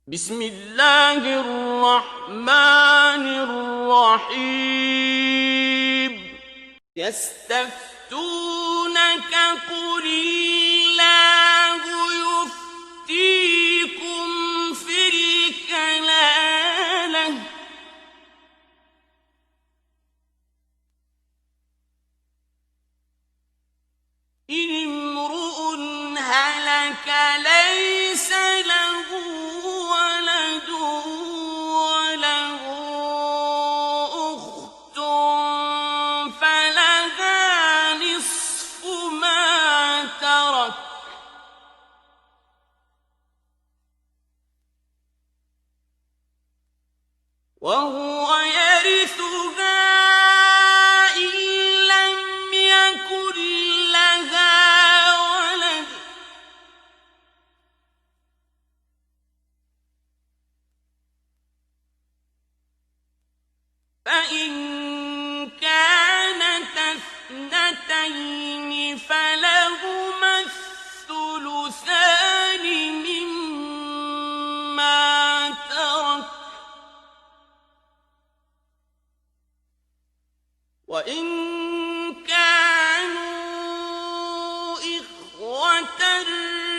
بسم الله الرحمن الرحيم يستفتونك قل الله يفتيكم في الكلالة إن امرؤ هلك ليس له ولد وله أخت فلها نصف ما ترك وهو يرثها إن لم يكن لها ولد فإن كانت اثنتين فلهما الثلثان مما ترك وإن كانوا إخوة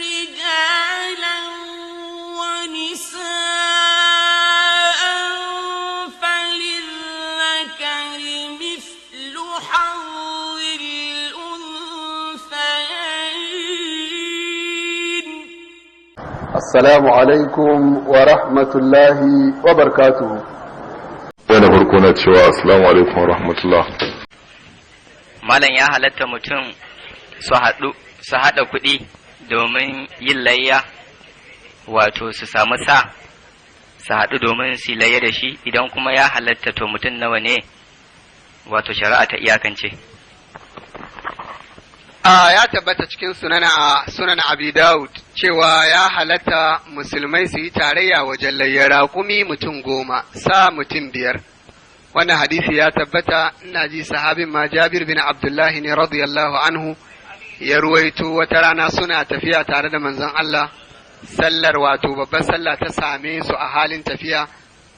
رجالا ونساء فللذكر مثل حظ الأنثيين. السلام عليكم ورحمة الله وبركاته. wani farko na cewa assalamu alaikum wa rahmatullah. Malam ya halatta mutum su haɗa kuɗi domin yin layya, wato su samu sa su haɗu domin su layya da shi, idan kuma ya halatta to mutum nawa ne wato shari'a ta iyakance. Ya tabbata cikin sunan Abi Dawud cewa ya halatta musulmai su yi tarayya wajen layya raƙumi mutum 10, sa mutum 5. Wannan hadisi ya tabbata, ina ji sahabin ma Jabir bin Abdullahi ne radiyallahu anhu ya ruwaito wata rana suna tafiya tare da manzon Allah, sallar wato babbar sallah ta same su a halin tafiya.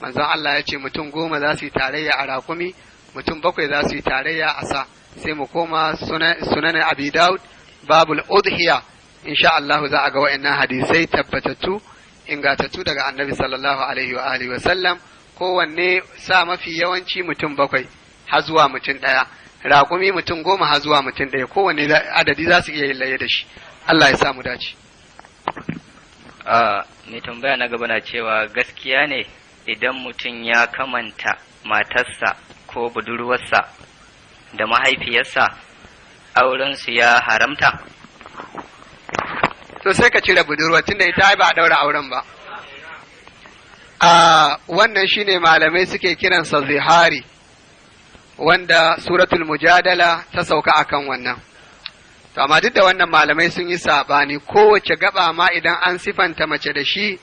Manzon Allah ya ce mutum 10 za su yi tarayya a raƙumi, mutum 7 za su yi tarayya a sa. Sai mu koma sunan Abi Dawud babul udhiya, insha Allah za a ga wa'annan hadisai tabbatattu ingatattu daga Annabi sallallahu alaihi wa alihi wa sallam. Kowanne sa mafi yawanci mutum 7 har zuwa mutum 1, raƙumi mutum 10 har zuwa mutum 1, kowanne adadi za su iya yin laye da shi. Allah ya sa mu dace. Mai tambaya na gaba na cewa gaskiya ne idan mutum ya kamanta matarsa ko budurwarsa da mahaifiyarsa aurensu ya haramta? To sai ka cire budurwa tunda ita ba a daura auren ba. Wannan shine malamai suke kiransa zihari, wanda suratul mujadala ta sauka akan wannan. To amma duk da wannan malamai sun yi sabani, kowace gaba ma idan an sifanta mace da shi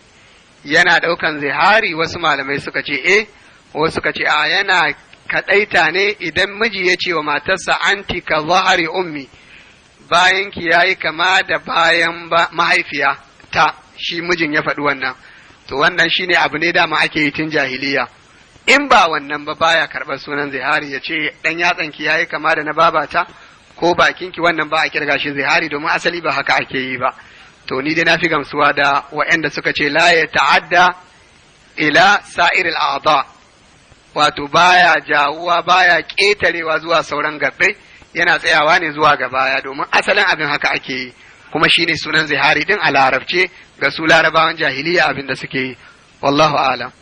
yana daukan zihari. Wasu malamai suka ce wasu suka ce yana kaɗaita ne idan miji ya ce wa matarsa anti ka zahari ummi, bayan ki yayi kama da bayan mahaifiya ta, shi mijin ya faɗi wannan. To wannan shine abu ne dama ake yi tun jahiliya. In ba wannan ba baya karɓar sunan zihari, ya ce ɗan yatsanki yayi kama da na babata ko bakinki, wannan ba a kirga shi zihari domin asali ba haka ake yi ba. To ni dai na fi gamsuwa da waɗanda suka ce la ya ta'adda ila sa'iril a'dha, wato baya jawuwa baya ƙetarewa zuwa sauran gabbai, yana tsayawa ne zuwa ga baya, domin asalin abin haka ake yi, kuma shine sunan zihari din a larabce ga su larabawan jahiliya abin da suke yi. Wallahu alam.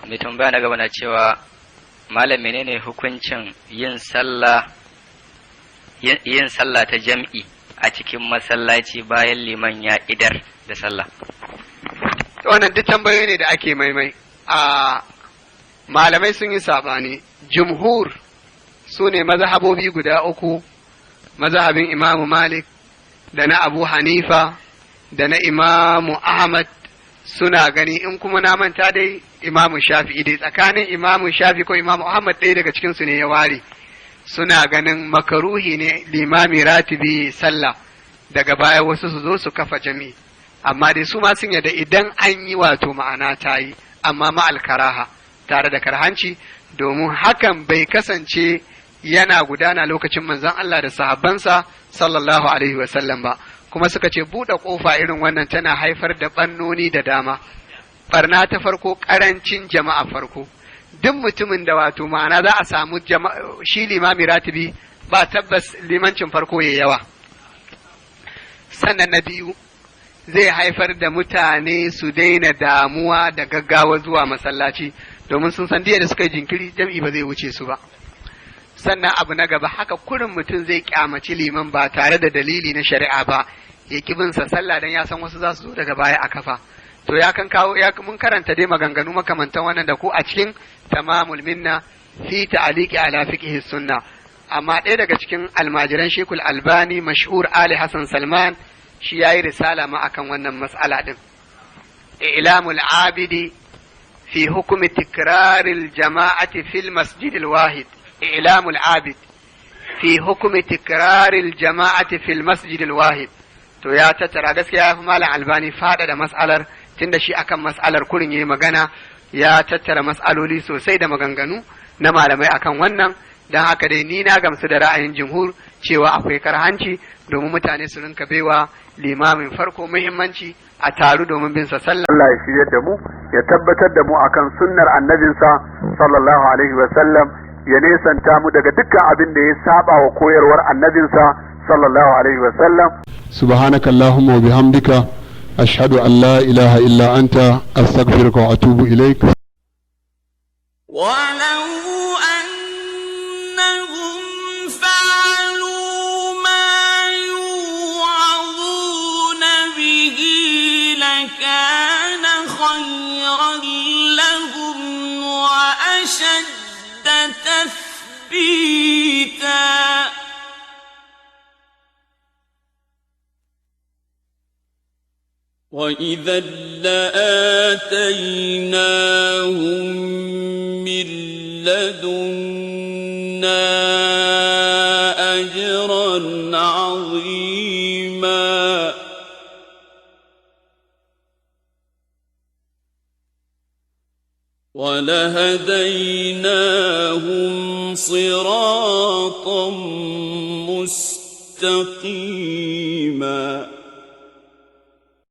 Mai tambaya na gaba na cewa malam menene hukuncin yin sallah ta jam'i a cikin masallaci bayan liman ya idar da sallah? Wannan duk tambayoyi ne da ake maimai. Malamai sun yi sabani. Jumhur su ne mazhabobi guda 3, mazhabin Imamu Malik da na Abu Hanifa da na Imamu Ahmad, suna gani, in kuma na manta dai Imamu Shafi'i dai, tsakanin Imamu Shafi ko Imamu Ahmad ɗaya daga cikin su ne ya ware, suna ganin makaruhi ne limami ratibi sallah daga baya wasu su zo su kafa jami'i amma dai su ma sun yadda idan an yi wato ma'ana ta yi amma ma'al karaha tare da karhanci domin hakan bai kasance yana gudana lokacin manzon Allah da sahabbansa sallallahu alaihi wasallam ba kuma suka ce buɗe ƙofa irin wannan tana haifar da ɓannoni da dama barna ta farko ƙarancin jama'a farko duk mutumin da wato ma'ana za a samu shi limami ratibi ba tabbas limancin farko ya yawa sannan na biyu zai haifar da mutane su daina damuwa da gaggawa zuwa masallaci domin sun san da suka yi jinkiri jam'i ba zai wuce su ba sannan abu na gaba haka kurin mutum zai kyamaci liman ba tare da dalili na shari'a ba ya ki bin sa sallah dan ya san wasu za su zo daga baya a kafa to ya kan kawo mun karanta dai maganganu makamantan wannan da ko a cikin tamamul minna fi ta'liqi ala fiqhi sunna amma ɗaya daga cikin almajiran Sheikhul Albani mashhur Ali Hassan Salman shi yayi risala ma akan wannan mas'ala din ilamul abidi fi hukmi tikraril jama'ati fil masjidil wahid ilamul abid fi hukmi tikraril jama'ati fil masjidil wahid to ya tattara gaskiya ya fi malam Albani fada da mas'alar tunda shi akan mas'alar kurin yayi magana ya tattara mas'aloli sosai da maganganu na malamai akan wannan dan haka dai ni na gamsu da ra'ayin jumhur cewa akwai karhanci domin mutane su rinka baiwa limamin farko muhimmanci a taru domin bin sa sallah Allah ya shirye da mu ya tabbatar da mu akan sunnar annabinsa sallallahu alaihi wa sallam ya nesanta mu daga dukkan abin da ya saba wa koyarwar annabinsa sallallahu alaihi wa sallam subhanakallahumma wa bihamdika ashhadu an la ilaha illa anta astaghfiruka wa atubu ilaik ولو أنهم فعلوا ما يوعظون به لكان خيرا لهم وأشد تثبيتا وإذا لآتيناهم من لدنا أجرا عظيما ولهديناهم صراطا مستقيما